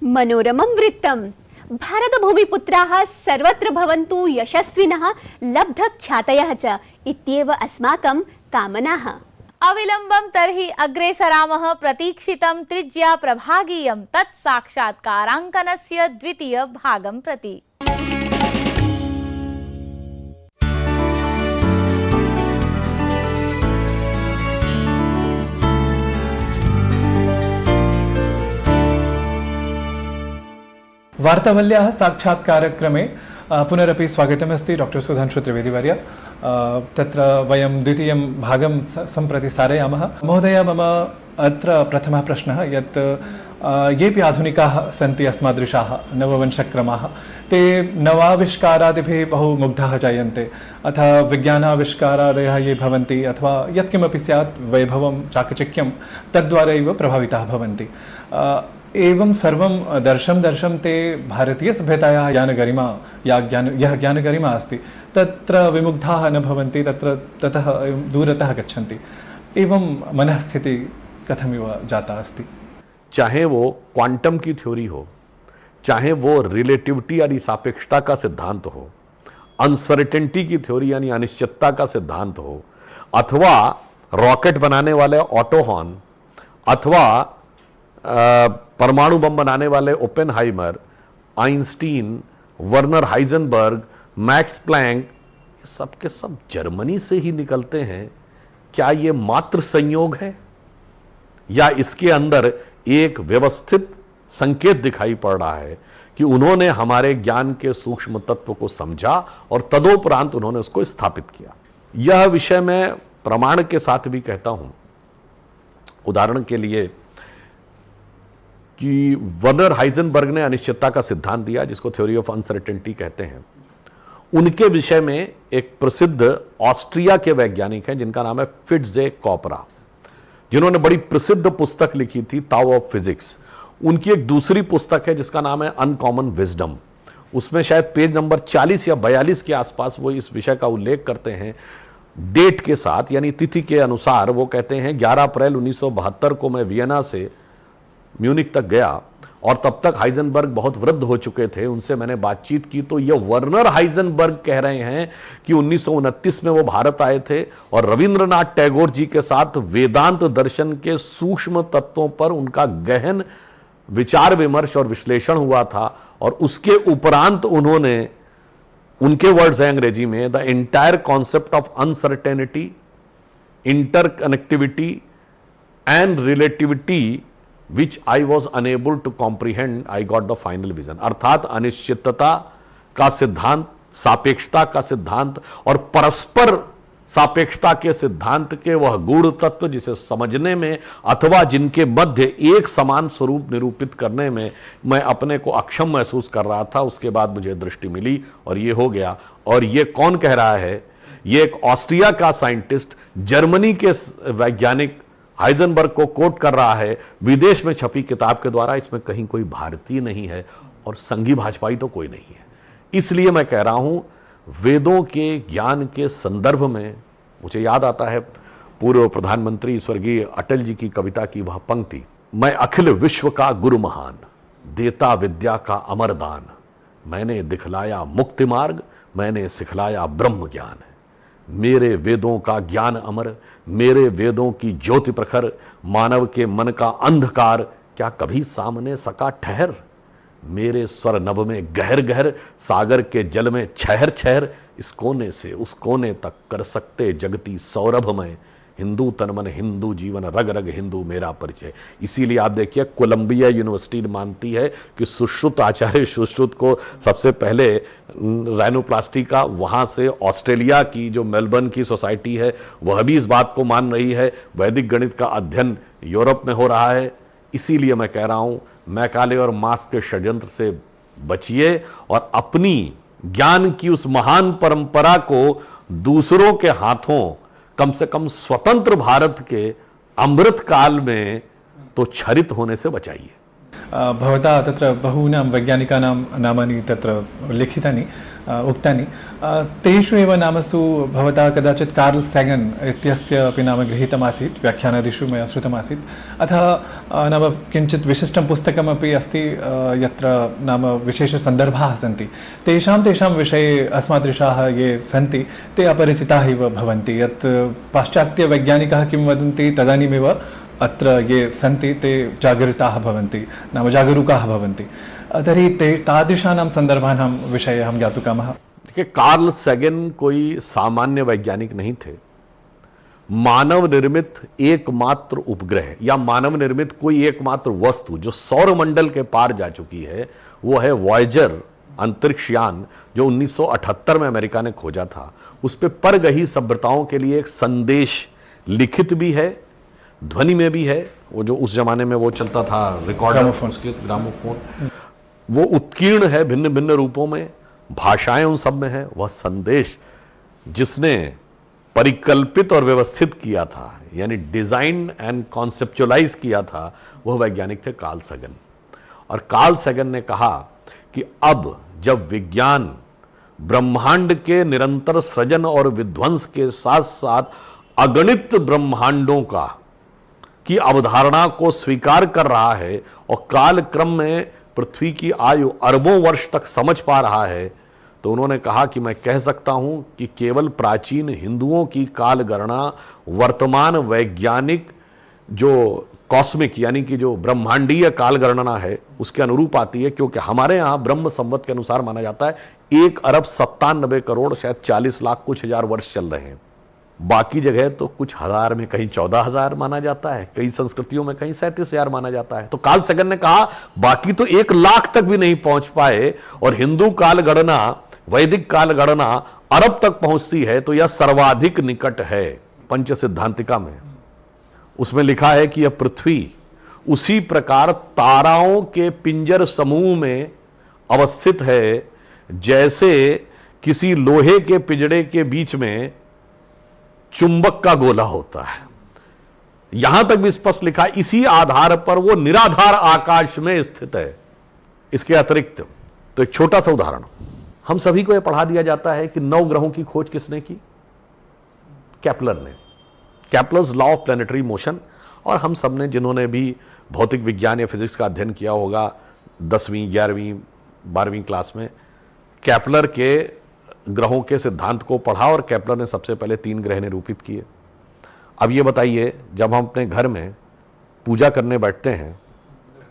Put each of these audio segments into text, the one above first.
मनोरमं वृत्तम्। भारतभूमिपुत्राः सर्वत्र भवन्तु यशस्विनः लब्धख्यातयः च इत्येव अस्माकं कामनाः। अविलंबं तर्हि अग्रे सरामः प्रतीक्षितं त्रिज्या प्रभागीयं तत्साक्षात्काराङ्कनस्य द्वितीय भागं प्रति। वार्तावल्याः साक्षात्कारक्रमे पुनरपि स्वागतमस्ति डॉक्टर सुधांशु त्रिवेदीवर्य। तत्र वयं द्वितीयं भागं सम्प्रति सारयामः। महोदय, मम अत्र प्रथमः प्रश्नः यत् येऽपि आधुनिकाः सन्ति अस्मादृशाः नववंशक्रमाः, ते नवाविष्कारादिभिः बहु मुग्धाः जायन्ते, अथ विज्ञानाविष्कारादयः ये भवन्ति अथवा यत्किमपि स्यात् वैभवं चाकचक्यं तद्वारा एव प्रभाविताः भवन्ति। एवं सर्वं दर्शं ते भारतीयसभ्यतायाः ज्ञानगरिमा यः ज्ञानगरिमा अस्ति तत्र विमुग्धाः न भवन्ति, ततः दूरतः गच्छन्ति। एवं मनःस्थितिः कथमिव जाता अस्ति? चाहे वो क्वांटम की थ्योरी हो, चाहे वो रिलेटिविटी यानी सापेक्षता का सिद्धांत हो, अनसर्टेनिटी की थ्योरी यानी अनिश्चितता का सिद्धांत हो, अथवा रॉकेट बनाने वाले ऑटो हॉर्न, अथवा परमाणु बम बनाने वाले Oppenheimer, Einstein, Werner Heisenberg, Max Planck, सब के सब जर्मनी से ही निकलते हैं। क्या ये मात्र संयोग है या इसके अंदर एक व्यवस्थित संकेत दिखाई पड़ रहा है कि उन्होंने हमारे ज्ञान के सूक्ष्म तत्व को समझा और तदोपरांत उन्होंने उसको स्थापित किया? यह विषय मैं प्रमाण के साथ भी कहता हूं। उदाहरण के लिए कि वर्नर हाइजेनबर्ग ने अनिश्चितता का सिद्धांत दिया, जिसको थ्योरी ऑफ अनसर्टेनिटी कहते हैं। उनके विषय में एक प्रसिद्ध ऑस्ट्रिया के वैज्ञानिक हैं जिनका नाम है फिट्जे कॉपरा, जिन्होंने बड़ी प्रसिद्ध पुस्तक लिखी थी ताओ ऑफ फिजिक्स। उनकी एक दूसरी पुस्तक है जिसका नाम है अनकॉमन विजडम। उसमें शायद पेज नंबर 40 या 42 के आसपास वो इस विषय का उल्लेख करते हैं डेट के साथ, यानी तिथि के अनुसार। वो कहते हैं 11 अप्रैल 1972 को मैं वियना से म्यूनिक तक गया और तब तक हाइजेनबर्ग बहुत वृद्ध हो चुके थे। उनसे मैंने बातचीत की तो ये वर्नर हाइजेनबर्ग कह रहे हैं कि 1929 में वो भारत आए थे और रविंद्रनाथ टैगोर जी के साथ वेदांत दर्शन के सूक्ष्म तत्वों पर उनका गहन विचार विमर्श और विश्लेषण हुआ था। और उसके उपरांत उन्होंने, उनके वर्ड्स हैं अंग्रेजी में, the entire concept of uncertainty, interconnectivity and relativity which I was unable to comprehend, I got the final vision। अर्थात अनिश्चितता का सिद्धांत, सापेक्षता का सिद्धांत और परस्पर सापेक्षता के सिद्धांत के वह गूढ़ तत्व जिसे समझने में अथवा जिनके मध्य एक समान स्वरूप निरूपित करने में मैं अपने को अक्षम महसूस कर रहा था, उसके बाद मुझे दृष्टि मिली और ये हो गया। और ये कौन कह रहा है? ये एक ऑस्ट्रिया का साइंटिस्ट जर्मनी के वैज्ञानिक हाइजेनबर्ग को कोट कर रहा है विदेश में छपी किताब के द्वारा। इसमें कहीं कोई भारतीय नहीं है और संघी भाजपाई तो कोई नहीं है। इसलिए मैं कह रहा हूं, वेदों के ज्ञान के संदर्भ में मुझे याद आता है पूर्व प्रधानमंत्री स्वर्गीय अटल जी की कविता की वह पंक्ति, मैं अखिल विश्व का गुरु महान, देता विद्या का अमर दान, मैंने दिखलाया मुक्ति मार्ग, मैंने सिखलाया ब्रह्म ज्ञान। मेरे वेदों का ज्ञान अमर, मेरे वेदों की ज्योति प्रखर, मानव के मन का अंधकार क्या कभी सामने सका ठहर। मेरे स्वर नभ में गहर गहर, सागर के जल में छहर छहर, इस कोने से उस कोने तक कर सकते जगती सौरभ में, हिंदू तन मन हिंदू जीवन, रग रग हिंदू मेरा परिचय। इसीलिए आप देखिए कोलंबिया यूनिवर्सिटी मानती है कि सुश्रुत आचार्य सुश्रुत को सबसे पहले राइनोप्लास्टी का, वहाँ से ऑस्ट्रेलिया की जो मेलबर्न की सोसाइटी है वह भी इस बात को मान रही है। वैदिक गणित का अध्ययन यूरोप में हो रहा है। इसीलिए मैं कह रहा हूँ, मैकाले और मार्क्स के षड्यंत्र से बचिए और अपनी ज्ञान की उस महान परंपरा को दूसरों के हाथों, कम से कम स्वतंत्र भारत के अमृत काल में तो छरित होने से बचाइए। भवता तत्र बहूनां वैज्ञानिकानां नामानि तत्र लिखितानि। उक्तानि तेषु एव नामसु भवता कदाचित् कार्ल् सेगन् इत्यस्य अपि नाम गृहीतमासीत् व्याख्यानादिषु मया श्रुतमासीत् अतः नाम किञ्चित् विशिष्टं पुस्तकमपि अस्ति यत्र नाम विशेषसन्दर्भाः सन्ति तेषां विषये अस्मादृशाः ये सन्ति ते अपरिचिताः इव भवन्ति यत् पाश्चात्यवैज्ञानिकाः किं वदन्ति तदानीमेव अत्र ये सन्ति ते जागरिताः भवन्ति नाम जागरूकाः भवन्ति तर्हि ते तादृशानां सन्दर्भानां विषये अहं ज्ञातुकामः। देखिए, कार्ल सेगन कोई सामान्य वैज्ञानिक नहीं थे। मानव निर्मित एकमात्र उपग्रह या मानव निर्मित कोई एकमात्र वस्तु जो सौर मंडल के पार जा चुकी है वो है वॉयेजर अंतरिक्ष यान, जो 1978 में अमेरिका ने खोजा था। उस पर परगही सभ्यताओं के लिए एक संदेश लिखित भी है, ध्वनि में भी है। वो जो उस जमाने में वो चलता था रिकॉर्डर, उसके ग्रामोफोन, वो उत्कीर्ण है भिन्न भिन्न रूपों में, भाषाएं उन सब में है। वह संदेश जिसने परिकल्पित और व्यवस्थित किया था, यानी डिजाइन एंड कॉन्सेप्चुअलाइज किया था, वह वैज्ञानिक थे कार्ल सेगन। और कार्ल सेगन ने कहा कि अब जब विज्ञान ब्रह्मांड के निरंतर सृजन और विध्वंस के साथ साथ अगणित ब्रह्मांडों की अवधारणा को स्वीकार कर रहा है और काल क्रम में पृथ्वी की आयु अरबों वर्ष तक समझ पा रहा है, तो उन्होंने कहा कि मैं कह सकता हूं कि केवल प्राचीन हिंदुओं की काल गणना वर्तमान वैज्ञानिक जो कॉस्मिक यानी कि जो ब्रह्मांडीय काल गणना है उसके अनुरूप आती है। क्योंकि हमारे यहाँ ब्रह्म संवत के अनुसार माना जाता है 1 अरब 97 करोड़ शायद 40 लाख कुछ हजार वर्ष चल रहे हैं। बाकी जगह तो कुछ हजार में कहीं 14,000 माना जाता है, कई संस्कृतियों में कहीं 37,000 माना जाता है। तो कार्ल सेगन ने कहा बाकी तो 1 लाख तक भी नहीं पहुंच पाए और हिंदू काल गणना, वैदिक काल गणना अरब तक पहुंचती है, तो यह सर्वाधिक निकट है। पंच सिद्धांतिका में उसमें लिखा है कि यह पृथ्वी उसी प्रकार ताराओं के पिंजर समूह में अवस्थित है जैसे किसी लोहे के पिंजड़े के बीच में चुंबक का गोला होता है। यहां तक भी स्पष्ट लिखा, इसी आधार पर वो निराधार आकाश में स्थित है। इसके अतिरिक्त तो एक छोटा सा उदाहरण, हम सभी को यह पढ़ा दिया जाता है कि 9 ग्रहों की खोज किसने की? केपलर ने। Kepler's law of planetary motion. और हम सब ने जिन्होंने भी भौतिक विज्ञान या फिजिक्स का अध्ययन किया होगा 10वीं 11वीं 12वीं क्लास में, केपलर के ग्रहों के सिद्धांत को पढ़ा और केपलर ने सबसे पहले 3 ग्रह निरूपित किए। अब ये बताइए, जब हम अपने घर में पूजा करने बैठते हैं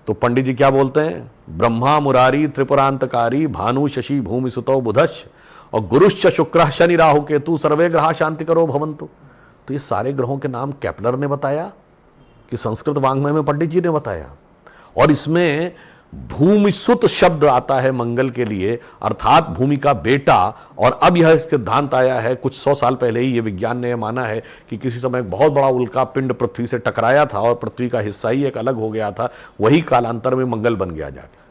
तो पंडित जी क्या बोलते हैं? ब्रह्मा मुरारी त्रिपुरांतकारी भानु शशि भूमि सुतो बुधश्च और गुरुश्च शुक्र शनि राहु केतु सर्वे ग्रह शांति करो भवंतु। तो ये सारे ग्रहों के नाम केपलर ने बताया कि संस्कृत वाङ्मय में पंडित जी ने बताया? और इसमें भूमिसुत शब्द आता है मंगल के लिए, अर्थात भूमि का बेटा। और अब यह सिद्धांत आया है कुछ 100 साल पहले ही, ये विज्ञान ने माना है कि किसी समय एक बहुत बड़ा उल्का पिंड पृथ्वी से टकराया था और पृथ्वी का हिस्सा ही एक अलग हो गया था, वही कालांतर में मंगल बन गया जाके।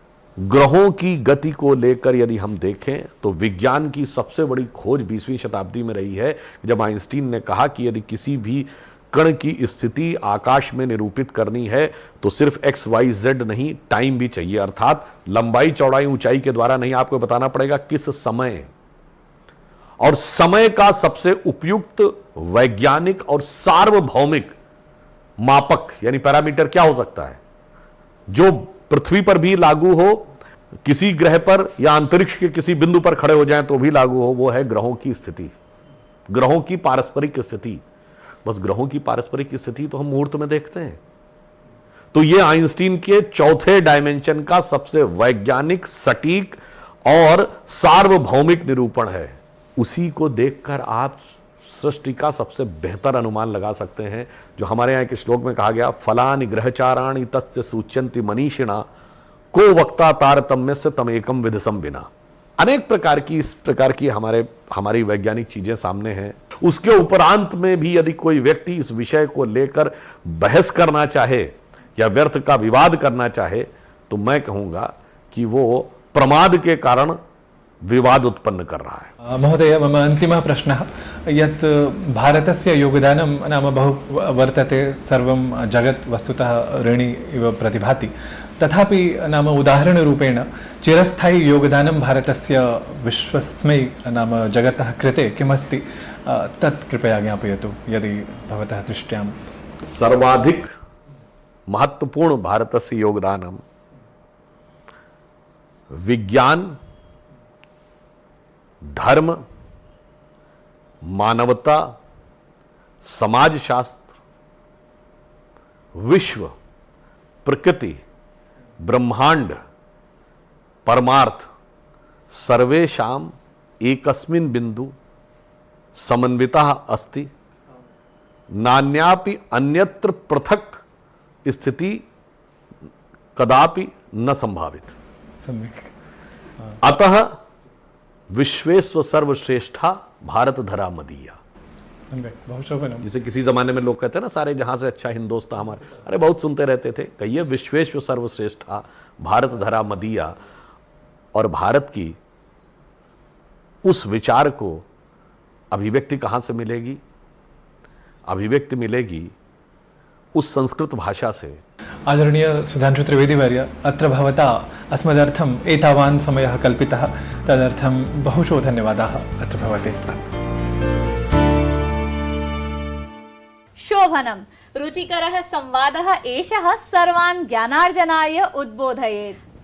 ग्रहों की गति को लेकर यदि हम देखें तो विज्ञान की सबसे बड़ी खोज 20वीं शताब्दी में रही है, जब आइंस्टीन ने कहा कि यदि किसी भी कण की स्थिति आकाश में निरूपित करनी है तो सिर्फ XYZ नहीं, टाइम भी चाहिए। अर्थात लंबाई चौड़ाई ऊंचाई के द्वारा नहीं, आपको बताना पड़ेगा किस समय। और समय का सबसे उपयुक्त वैज्ञानिक और सार्वभौमिक मापक यानी पैरामीटर क्या हो सकता है, जो पृथ्वी पर भी लागू हो, किसी ग्रह पर या अंतरिक्ष के किसी बिंदु पर खड़े हो जाएं तो भी लागू हो, वो है ग्रहों की स्थिति, ग्रहों की पारस्परिक स्थिति। बस ग्रहों की पारस्परिक स्थिति तो हम मुहूर्त में देखते हैं। तो ये आइंस्टीन के चौथे डायमेंशन का सबसे वैज्ञानिक, सटीक और सार्वभौमिक निरूपण है। उसी को देखकर आप सृष्टि का सबसे बेहतर अनुमान लगा सकते हैं, जो हमारे यहाँ के श्लोक में कहा गया, फलानि ग्रहचाराणि तस्य सूच्यन्ति मनीषिणा को वक्ता तारतम्य से तमेकम विदसम बिना। अनेक प्रकार की इस प्रकार की हमारी वैज्ञानिक चीजें सामने हैं। उसके उपरांत में भी यदि कोई व्यक्ति इस विषय को लेकर बहस करना चाहे या व्यर्थ का विवाद करना चाहे तो मैं कहूंगा कि वो प्रमाद के कारण विवाद उत्पन्न कर रहा है। महोदय, मम अन्तिमः प्रश्नः यत् भारतस्य योगदानं नाम बहु वर्तते, सर्वं जगत् वस्तुतः ऋणी इव प्रतिभाति। तथापि नाम उदाहरणरूपेण चिरस्थायी योगदानं भारतस्य विश्वस्मै नाम जगतः कृते किमस्ति तत् कृपया ज्ञापयतु यदि भवतः दृष्ट्यां। सर्वाधिक महत्वपूर्ण भारतस्य योगदानं विज्ञान, धर्म, मानवता, समाजशास्त्र, विश्व, प्रकृति, ब्रह्मांड, परमार्थ सर्वेषां एकस्मिन् बिंदु समन्वितः अस्ति। नान्यापि अन्यत्र पृथक स्थिति कदापि न संभावित। सम्यक्। अतः विश्वेश्व सर्वश्रेष्ठा भारत धरा मदीया। सम्यक्, बहु शोभनं। जैसे किसी जमाने में लोग कहते हैं ना, सारे जहां से अच्छा हिंदुस्तान हमारे, अरे बहुत सुनते रहते थे, कहिए विश्वेश्व सर्वश्रेष्ठा भारत धरा मदीया। और भारत की उस विचार को अभिव्यक्ति कहाँ से मिलेगी? अभिव्यक्ति मिलेगी उस संस्कृत भाषा से। आदरणीय सुधांशु त्रिवेदीवर्य, अत्र भवता अस्मदर्थम् एतावान् समयः कल्पितः, तदर्थं बहुशो धन्यवादाः अत्र भवते। शोभनम्। रुचिकरः संवादः एषः सर्वान् ज्ञानार्जनाय उद्बोधयेत्।